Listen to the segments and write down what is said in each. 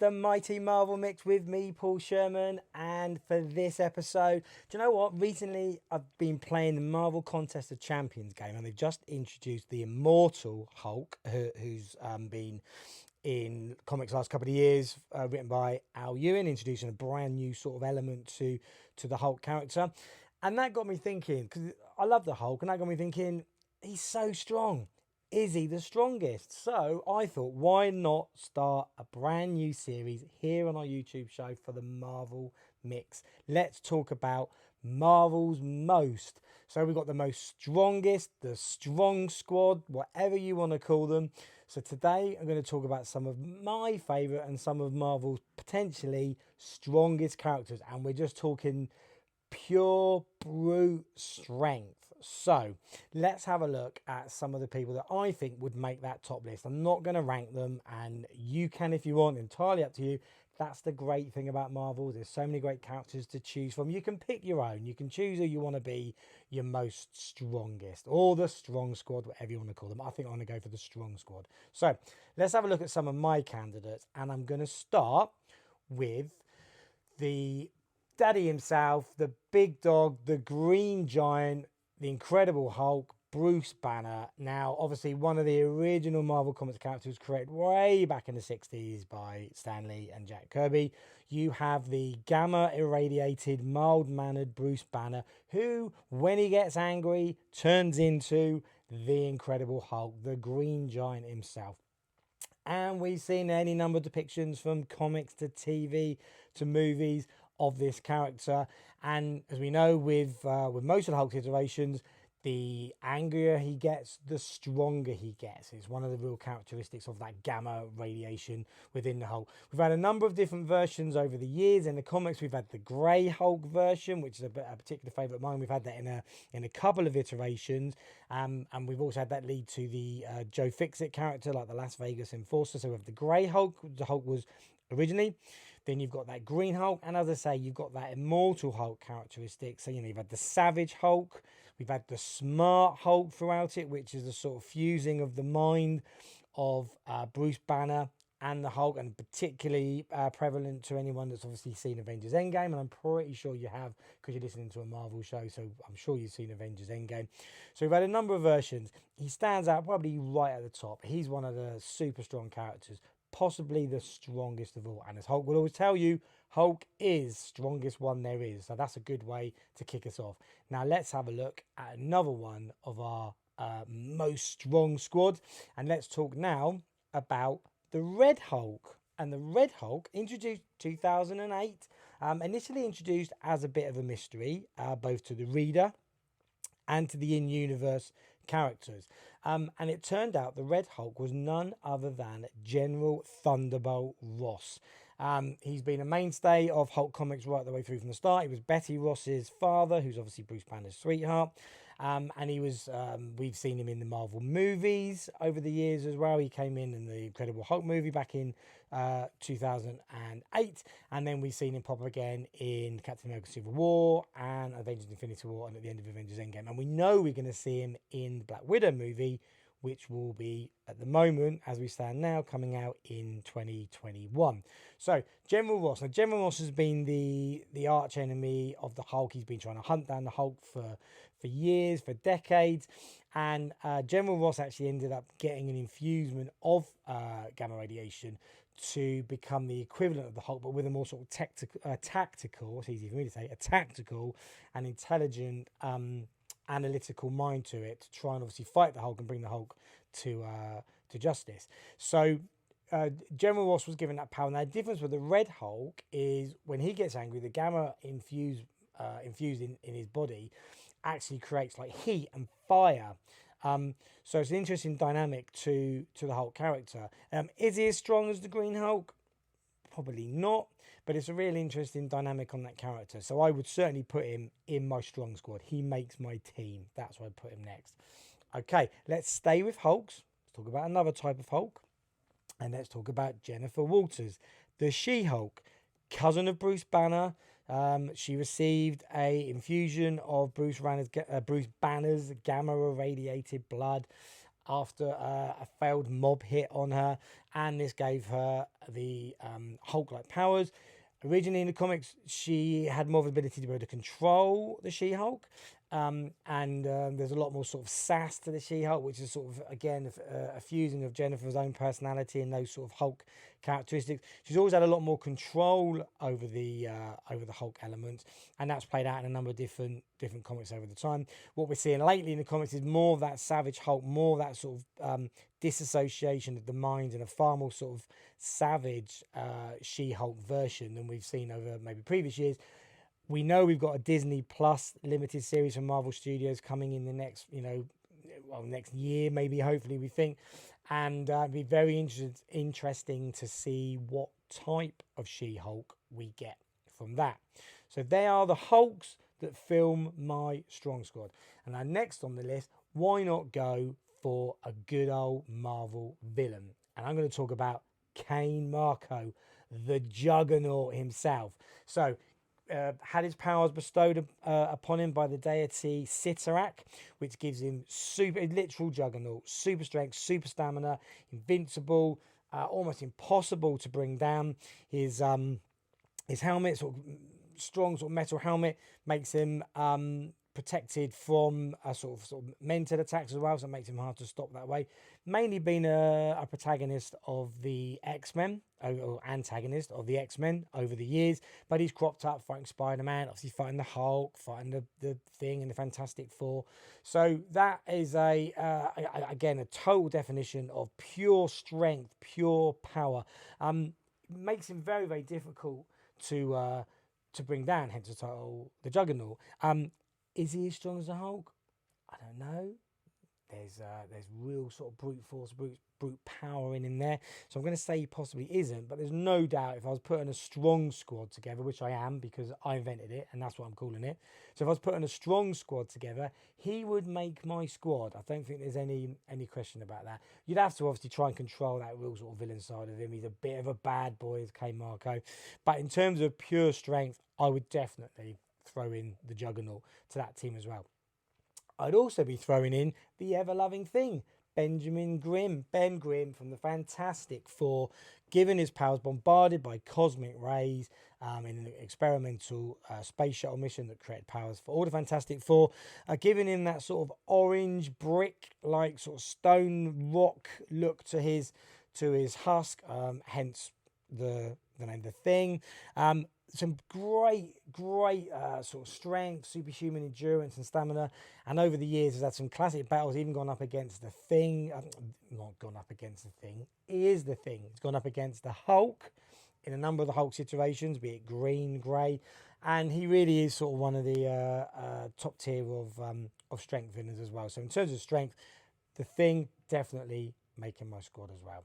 the Mighty Marvel Mix with me, Paul Sherman. And for this episode, do you know what? Recently, I've been playing the Marvel Contest of Champions game, and they've just introduced the Immortal Hulk, who's been in comics last couple of years, written by Al Ewing, introducing a brand new sort of element to the Hulk character. And that got me thinking, because I love the Hulk, and that got me thinking, he's so strong. Is he the strongest? So I thought, why not start a brand new series here on our YouTube show for the Marvel Mix? Let's talk about Marvel's most. So we've got the most strongest, the strong squad, whatever you want to call them. So today I'm going to talk about some of my favourite and some of Marvel's potentially strongest characters. And we're just talking pure brute strength. So let's have a look at some of the people that I think would make that top list. I'm not going to rank them, and you can if you want, entirely up to you. That's the great thing about Marvel. There's so many great characters to choose from. You can pick your own. You can choose who you want to be your most strongest, or the strong squad, whatever you want to call them. I think I'm going to go for the strong squad. So let's have a look at some of my candidates, and I'm going to start with the daddy himself, the big dog, the green giant, the Incredible Hulk, Bruce Banner. Now, obviously, one of the original Marvel Comics characters created way back in the 60s by Stan Lee and Jack Kirby. You have the gamma irradiated, mild mannered Bruce Banner, who, when he gets angry, turns into the Incredible Hulk, the Green Giant himself. And we've seen any number of depictions from comics to TV to movies of this character. And as we know, with most of the Hulk iterations, the angrier he gets, the stronger he gets. It's one of the real characteristics of that gamma radiation within the Hulk. We've had a number of different versions over the years. In the comics, we've had the Grey Hulk version, which is a particular favourite of mine. We've had that in a couple of iterations. And we've also had that lead to the Joe Fixit character, like the Las Vegas Enforcer. So we have the Grey Hulk. The Hulk was originally. Then you've got that Green Hulk, and as I say, you've got that Immortal Hulk characteristic. So, you've had the Savage Hulk, we've had the Smart Hulk throughout it, which is the sort of fusing of the mind of Bruce Banner and the Hulk, and particularly prevalent to anyone that's obviously seen Avengers Endgame, and I'm pretty sure you have, because you're listening to a Marvel show, so I'm sure you've seen Avengers Endgame. So we've had a number of versions. He stands out probably right at the top. He's one of the super strong characters, possibly the strongest of all. And as Hulk will always tell you, Hulk is strongest one there is. So that's a good way to kick us off. Now let's have a look at another one of our most strong squad. And let's talk now about the Red Hulk. And the Red Hulk, introduced 2008, initially introduced as a bit of a mystery, both to the reader and to the in-universe characters. And it turned out the Red Hulk was none other than General Thunderbolt Ross. He's been a mainstay of Hulk comics right the way through from the start. He was Betty Ross's father, who's obviously Bruce Banner's sweetheart. And he was, we've seen him in the Marvel movies over the years as well. He came in the Incredible Hulk movie back in 2008. And then we've seen him pop up again in Captain America Civil War and Avengers Infinity War and at the end of Avengers Endgame. And we know we're going to see him in the Black Widow movie, which will be, at the moment, as we stand now, coming out in 2021. So, General Ross. Now, General Ross has been the arch enemy of the Hulk. He's been trying to hunt down the Hulk for years, for decades. And General Ross actually ended up getting an infusement of gamma radiation to become the equivalent of the Hulk, but with a more sort of tactical, it's easy for me to say, a tactical and intelligent analytical mind to it, to try and obviously fight the Hulk and bring the Hulk to justice. So General Ross was given that power. Now the difference with the Red Hulk is when he gets angry, the gamma infused in his body actually creates like heat and fire. So it's an interesting dynamic to the Hulk character. Is he as strong as the Green Hulk? Probably not, but it's a really interesting dynamic on that character. So I would certainly put him in my strong squad. He makes my team. That's why I put him next. Okay, let's stay with Hulks. Let's talk about another type of Hulk. And let's talk about Jennifer Walters, the She-Hulk, cousin of Bruce Banner. She received a infusion of Bruce Banner's gamma irradiated blood. after a failed mob hit on her, and this gave her the Hulk-like powers. Originally in the comics, she had more of the ability to be able to control the She-Hulk, and there's a lot more sort of sass to the She-Hulk, which is sort of, again, a fusing of Jennifer's own personality and those sort of Hulk characteristics. She's always had a lot more control over the Hulk elements, and that's played out in a number of different comics over the time. What we're seeing lately in the comics is more of that savage Hulk, more of that sort of disassociation of the mind, and a far more sort of savage She-Hulk version than we've seen over maybe previous years. We know we've got a Disney Plus limited series from Marvel Studios coming in the next, next year, maybe, hopefully, we think. And it'd be very interesting to see what type of She-Hulk we get from that. So they are the Hulks that film my Strong Squad. And now next on the list, why not go for a good old Marvel villain? And I'm going to talk about Cain Marko, the Juggernaut himself. So, had his powers bestowed upon him by the deity Sitarak, which gives him literal Juggernaut, super strength, super stamina, invincible, almost impossible to bring down. His helmet, sort of strong sort of metal helmet, makes him protected from sort of mental attacks as well, so it makes him hard to stop that way. Mainly been a protagonist of the X-Men, or antagonist of the X-Men over the years, but he's cropped up fighting Spider-Man, obviously fighting the Hulk, fighting the Thing and the Fantastic Four. So that is again a total definition of pure strength, pure power. Makes him very, very difficult to bring down, hence the title, the Juggernaut. Is he as strong as the Hulk? I don't know. There's real sort of brute force, brute power in him there. So I'm going to say he possibly isn't, but there's no doubt if I was putting a strong squad together, which I am because I invented it and that's what I'm calling it. So if I was putting a strong squad together, he would make my squad. I don't think there's any question about that. You'd have to obviously try and control that real sort of villain side of him. He's a bit of a bad boy as Cain Marko. But in terms of pure strength, I would definitely throw in the Juggernaut to that team as well. I'd also be throwing in the ever-loving Thing, Ben Grimm from the Fantastic Four, given his powers bombarded by cosmic rays in an experimental space shuttle mission that created powers for all the Fantastic Four, giving him that sort of orange brick-like sort of stone rock look to his husk, hence the name The Thing. Some great sort of strength, superhuman endurance and stamina. And over the years, has had some classic battles, even gone up against the Thing. Not gone up against the Thing. He is the Thing. He's gone up against the Hulk in a number of the Hulk situations, be it green, grey. And he really is sort of one of the top tier of strength villains as well. So in terms of strength, the Thing definitely making my squad as well.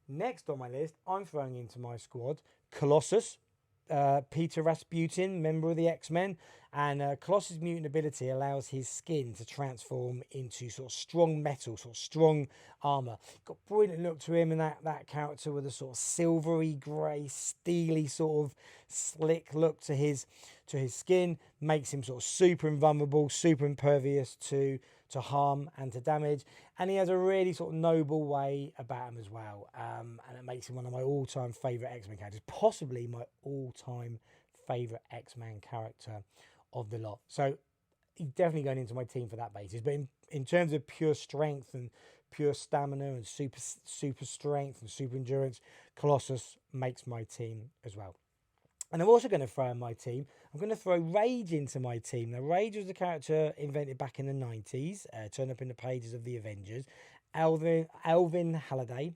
Next on my list, I'm throwing into my squad Colossus. Peter Rasputin, member of the X-Men, and Colossus' mutant ability allows his skin to transform into sort of strong metal, sort of strong armor. Got brilliant look to him, and that character with a sort of silvery grey, steely sort of slick look to his skin makes him sort of super invulnerable, super impervious to harm and to damage, and he has a really sort of noble way about him as well, and it makes him one of my all-time favourite X-Men characters, possibly my all-time favourite X-Men character of the lot. So he's definitely going into my team for that basis. But in terms of pure strength and pure stamina and super strength and super endurance, Colossus makes my team as well. And I'm also going to throw in my team. I'm going to throw Rage into my team. Now, Rage was a character invented back in the 90s, turned up in the pages of the Avengers. Alvin Halliday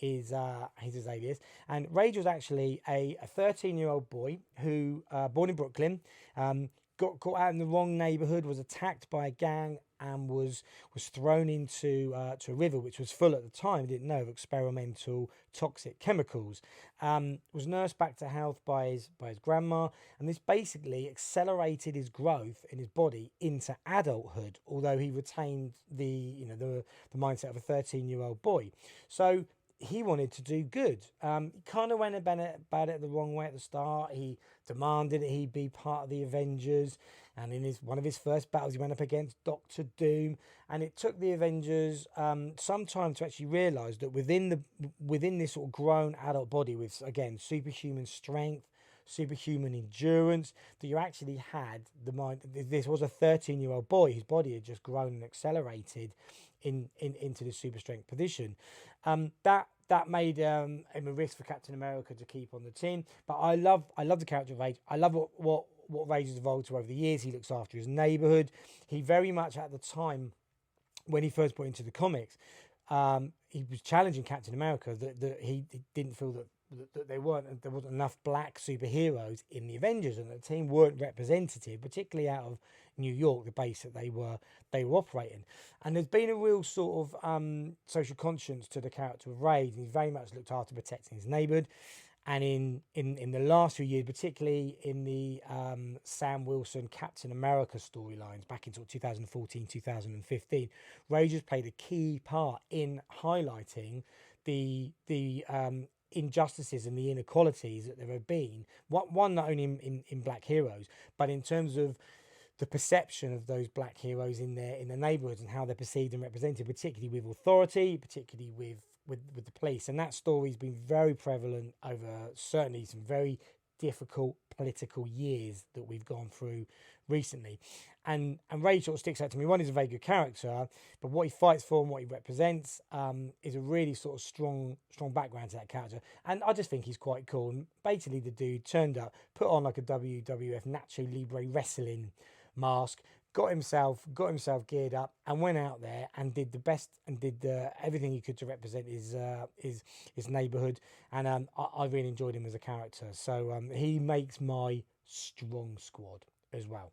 is his alias. And Rage was actually a 13-year-old boy who, born in Brooklyn, got caught out in the wrong neighborhood, was attacked by a gang, and was thrown into to a river which was full at the time, didn't know, of experimental toxic chemicals. Was nursed back to health by his grandma, and this basically accelerated his growth in his body into adulthood, although he retained the mindset of a 13-year-old boy. So he wanted to do good. He kind of went about it the wrong way at the start. He demanded that he be part of the Avengers, And in one of his first battles, he went up against Doctor Doom, and it took the Avengers some time to actually realise that within this sort of grown adult body with, again, superhuman strength, superhuman endurance, that you actually had the mind. This was a 13-year-old boy whose body had just grown and accelerated into the super strength position. That made him a risk for Captain America to keep on the team. But I love the character of Rage. I love what Rage has evolved to over the years. He looks after his neighborhood. He very much, at the time when he first put into the comics, he was challenging Captain America that he didn't feel that there wasn't enough black superheroes in the Avengers, and the team weren't representative, particularly out of New York, the base that they were operating. And there's been a real sort of social conscience to the character of Rage, and he's very much looked after protecting his neighbourhood. And in the last few years, particularly in the Sam Wilson Captain America storylines back in sort of 2014, 2015, Rage has played a key part in highlighting the injustices and the inequalities that there have been. One not only in black heroes, but in terms of the perception of those black heroes in their neighbourhoods and how they're perceived and represented, particularly with authority, particularly with the police. And that story's been very prevalent over certainly some very difficult political years that we've gone through recently. And Rage sort of sticks out to me. One, he's a very good character, but what he fights for and what he represents is a really sort of strong background to that character. And I just think he's quite cool. And basically the dude turned up, put on like a WWF Nacho Libre wrestling mask, got himself geared up, and went out there and did the best and did everything he could to represent his neighbourhood. And I really enjoyed him as a character. So he makes my strong squad as well.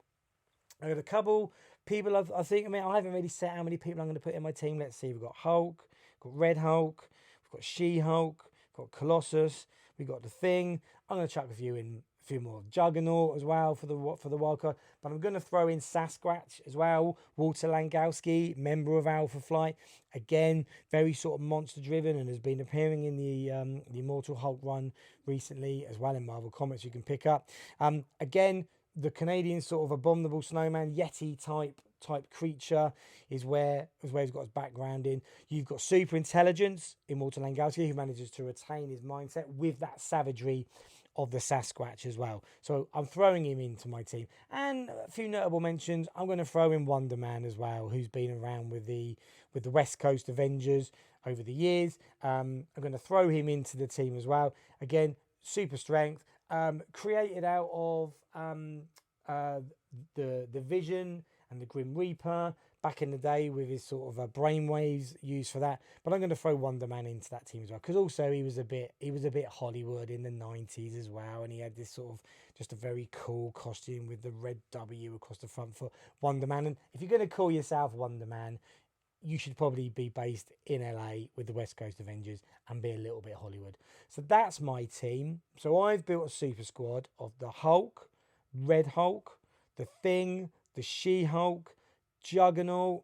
I got a couple people I think. I mean, I haven't really set how many people I'm going to put in my team. Let's see. We've got Hulk, we've got Red Hulk, we've got She-Hulk, we've got Colossus, we've got The Thing. I'm going to chuck a few more of Juggernaut as well for the wild card. But I'm going to throw in Sasquatch as well. Walter Langowski, member of Alpha Flight. Again, very sort of monster driven and has been appearing in the Immortal Hulk run recently as well in Marvel Comics you can pick up. Again, the Canadian sort of abominable snowman Yeti type creature is where he's got his background in. You've got super intelligence, Immortal Langowski, who manages to retain his mindset with that savagery of the Sasquatch as well. So I'm throwing him into my team. And a few notable mentions, I'm going to throw in Wonder Man as well, who's been around with the West Coast Avengers over the years. I'm going to throw him into the team as well. Again, super strength, created out of the Vision and the Grim Reaper back in the day with his sort of brainwaves used for that. But I'm going to throw Wonder Man into that team as well, because also he was a bit Hollywood in the 90s as well, and he had this sort of just a very cool costume with the red W across the front for Wonder Man. And if you're going to call yourself Wonder Man, you should probably be based in LA with the West Coast Avengers and be a little bit Hollywood. So that's my team. So I've built a super squad of the Hulk, Red Hulk, the Thing, the She-Hulk, Juggernaut,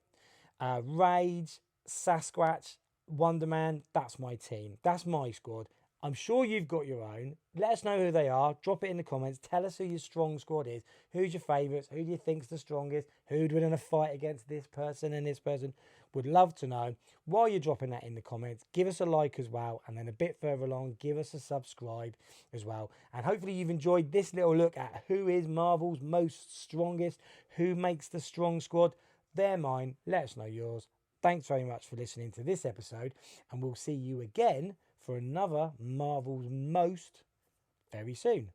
Rage, Sasquatch, Wonder Man. That's my team. That's my squad. I'm sure you've got your own. Let us know who they are. Drop it in the comments. Tell us who your strong squad is. Who's your favourites? Who do you think's the strongest? Who'd win in a fight against this person and this person? Would love to know. While you're dropping that in the comments, give us a like as well. And then a bit further along, give us a subscribe as well. And hopefully you've enjoyed this little look at who is Marvel's most strongest, who makes the strong squad. They're mine. Let us know yours. Thanks very much for listening to this episode. And we'll see you again for another Marvel's Most very soon.